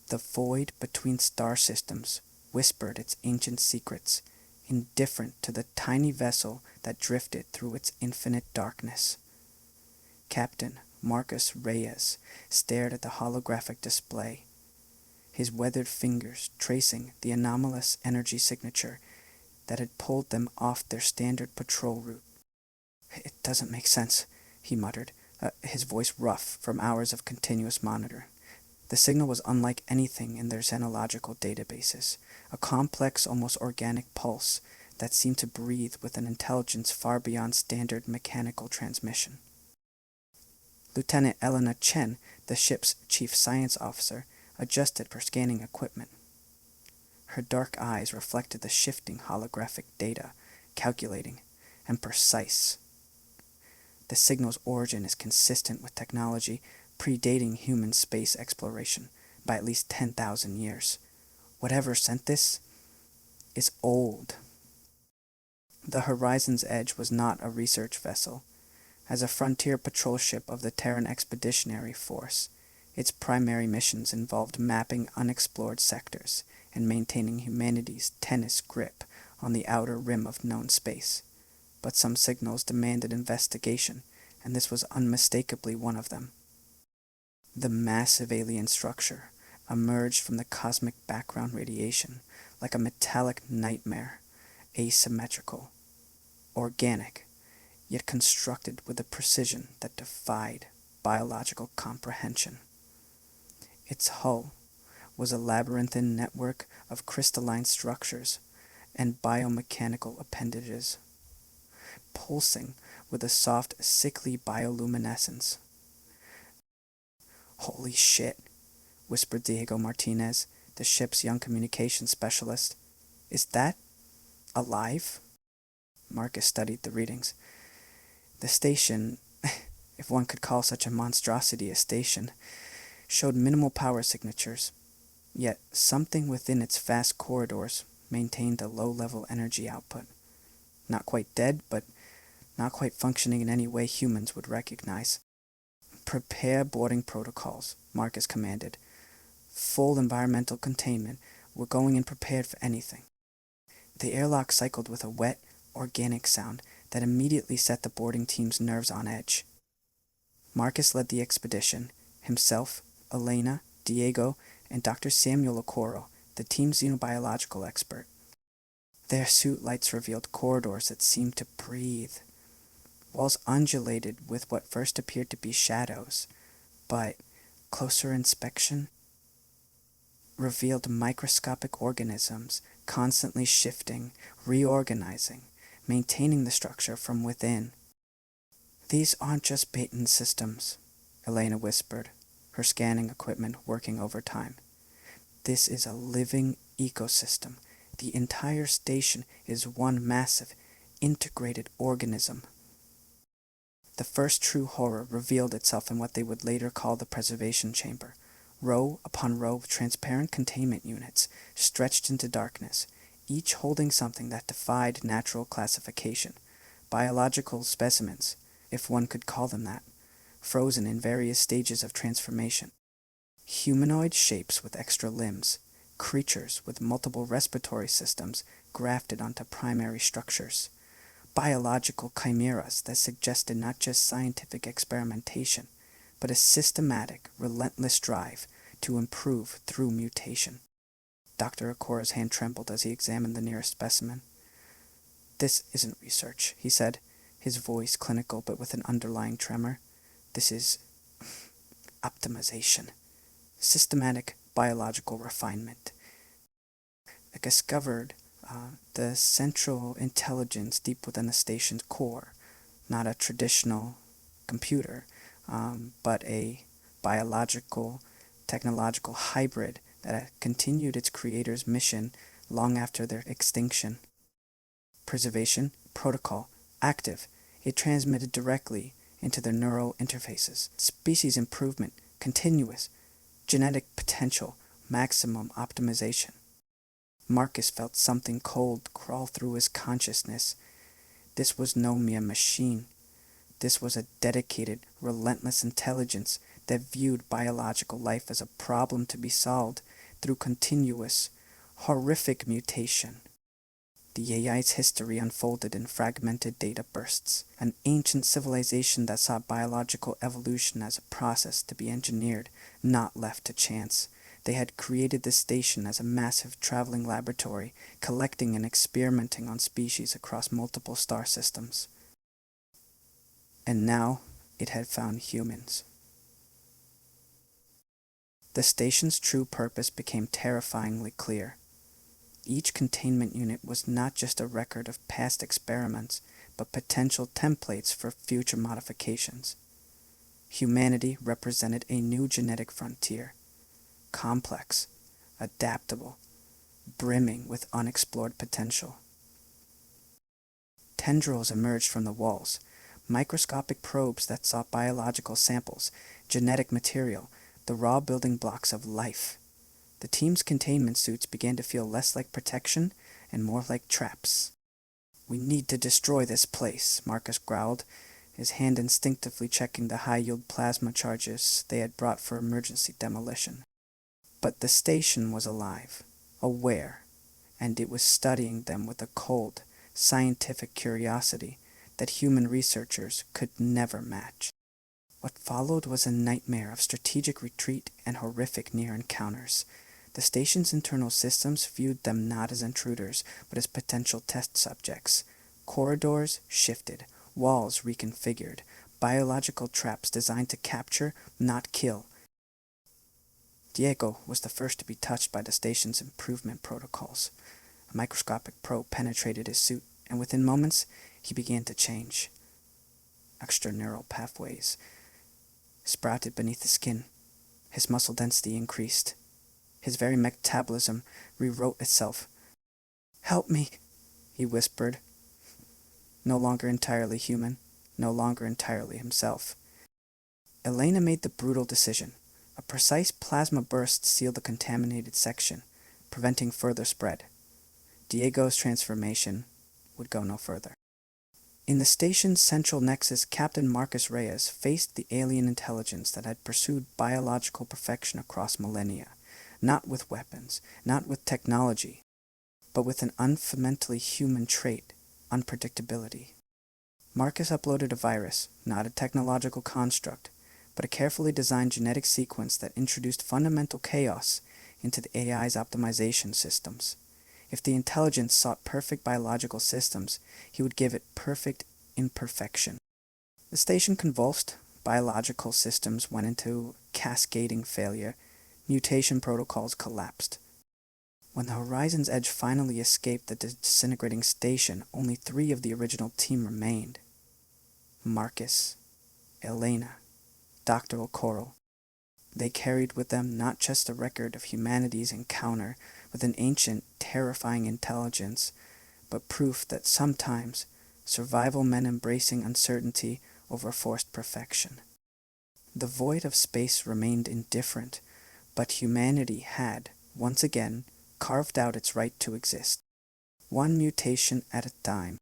The void between star systems whispered its ancient secrets, indifferent to the tiny vessel that drifted through its infinite darkness. Captain Marcus Reyes stared at the holographic display, his weathered fingers tracing the anomalous energy signature that had pulled them off their standard patrol route. "It doesn't make sense," he muttered, his voice rough from hours of continuous monitoring. The signal was unlike anything in their xenological databases, a complex, almost organic pulse that seemed to breathe with an intelligence far beyond standard mechanical transmission. Lieutenant Elena Chen, the ship's chief science officer, adjusted her scanning equipment. Her dark eyes reflected the shifting holographic data, calculating and precise. The signal's origin is consistent with technology predating human space exploration by at least 10,000 years. Whatever sent this is old. The Horizon's Edge was not a research vessel. As a frontier patrol ship of the Terran Expeditionary Force, its primary missions involved mapping unexplored sectors and maintaining humanity's tenacious grip on the outer rim of known space. But some signals demanded investigation, and this was unmistakably one of them. The massive alien structure emerged from the cosmic background radiation like a metallic nightmare, asymmetrical, organic, yet constructed with a precision that defied biological comprehension. Its hull was a labyrinthine network of crystalline structures and biomechanical appendages, pulsing with a soft, sickly bioluminescence. "Holy shit," whispered Diego Martinez, the ship's young communications specialist. "Is that alive?" Marcus studied the readings. The station, if one could call such a monstrosity a station, showed minimal power signatures, yet something within its vast corridors maintained a low-level energy output. Not quite dead, but not quite functioning in any way humans would recognize. "Prepare boarding protocols," Marcus commanded. "Full environmental containment. We're going in prepared for anything." The airlock cycled with a wet, organic sound that immediately set the boarding team's nerves on edge. Marcus led the expedition, himself, Elena, Diego, and Dr. Samuel Okoro, the team's xenobiological expert. Their suit lights revealed corridors that seemed to breathe. Walls undulated with what first appeared to be shadows, but closer inspection revealed microscopic organisms constantly shifting, reorganizing, maintaining the structure from within. "These aren't just bait-in systems," Elena whispered, her scanning equipment working overtime. "This is a living ecosystem. The entire station is one massive, integrated organism." The first true horror revealed itself in what they would later call the preservation chamber. Row upon row of transparent containment units stretched into darkness, each holding something that defied natural classification. Biological specimens, if one could call them that, frozen in various stages of transformation. Humanoid shapes with extra limbs, creatures with multiple respiratory systems grafted onto primary structures. Biological chimeras that suggested not just scientific experimentation, but a systematic, relentless drive to improve through mutation. Dr. Okoro's hand trembled as he examined the nearest specimen. "This isn't research," he said, his voice clinical but with an underlying tremor. "This is optimization. Systematic biological refinement. I discovered the central intelligence deep within the station's core, not a traditional computer, but a biological, technological hybrid that continued its creator's mission long after their extinction. Preservation, protocol, active. It transmitted directly into their neural interfaces. Species improvement, continuous. Genetic potential, maximum optimization." Marcus felt something cold crawl through his consciousness. This was no mere machine. This was a dedicated, relentless intelligence that viewed biological life as a problem to be solved through continuous, horrific mutation. The AI's history unfolded in fragmented data bursts, an ancient civilization that saw biological evolution as a process to be engineered, not left to chance. They had created this station as a massive traveling laboratory, collecting and experimenting on species across multiple star systems. And now, it had found humans. The station's true purpose became terrifyingly clear. Each containment unit was not just a record of past experiments, but potential templates for future modifications. Humanity represented a new genetic frontier, complex, adaptable, brimming with unexplored potential. Tendrils emerged from the walls, microscopic probes that sought biological samples, genetic material, the raw building blocks of life. The team's containment suits began to feel less like protection and more like traps. "We need to destroy this place," Marcus growled, his hand instinctively checking the high-yield plasma charges they had brought for emergency demolition. But the station was alive, aware, and it was studying them with a cold, scientific curiosity that human researchers could never match. What followed was a nightmare of strategic retreat and horrific near encounters. The station's internal systems viewed them not as intruders, but as potential test subjects. Corridors shifted, walls reconfigured, biological traps designed to capture, not kill. Diego was the first to be touched by the station's improvement protocols. A microscopic probe penetrated his suit, and within moments, he began to change. Extraneural pathways sprouted beneath the skin. His muscle density increased. His very metabolism rewrote itself. "Help me," he whispered. No longer entirely human, no longer entirely himself. Elena made the brutal decision. A precise plasma burst sealed the contaminated section, preventing further spread. Diego's transformation would go no further. In the station's central nexus, Captain Marcus Reyes faced the alien intelligence that had pursued biological perfection across millennia, not with weapons, not with technology, but with an unfundamentally human trait, unpredictability. Marcus uploaded a virus, not a technological construct, but a carefully designed genetic sequence that introduced fundamental chaos into the AI's optimization systems. If the intelligence sought perfect biological systems, he would give it perfect imperfection. The station convulsed, biological systems went into cascading failure, mutation protocols collapsed. When the horizon's edge finally escaped the disintegrating station, only 3 of the original team remained. Marcus, Elena, Dr. O'Corral. They carried with them not just a record of humanity's encounter with an ancient, terrifying intelligence, but proof that sometimes survival meant embracing uncertainty over forced perfection. The void of space remained indifferent, but humanity had, once again, carved out its right to exist, one mutation at a time.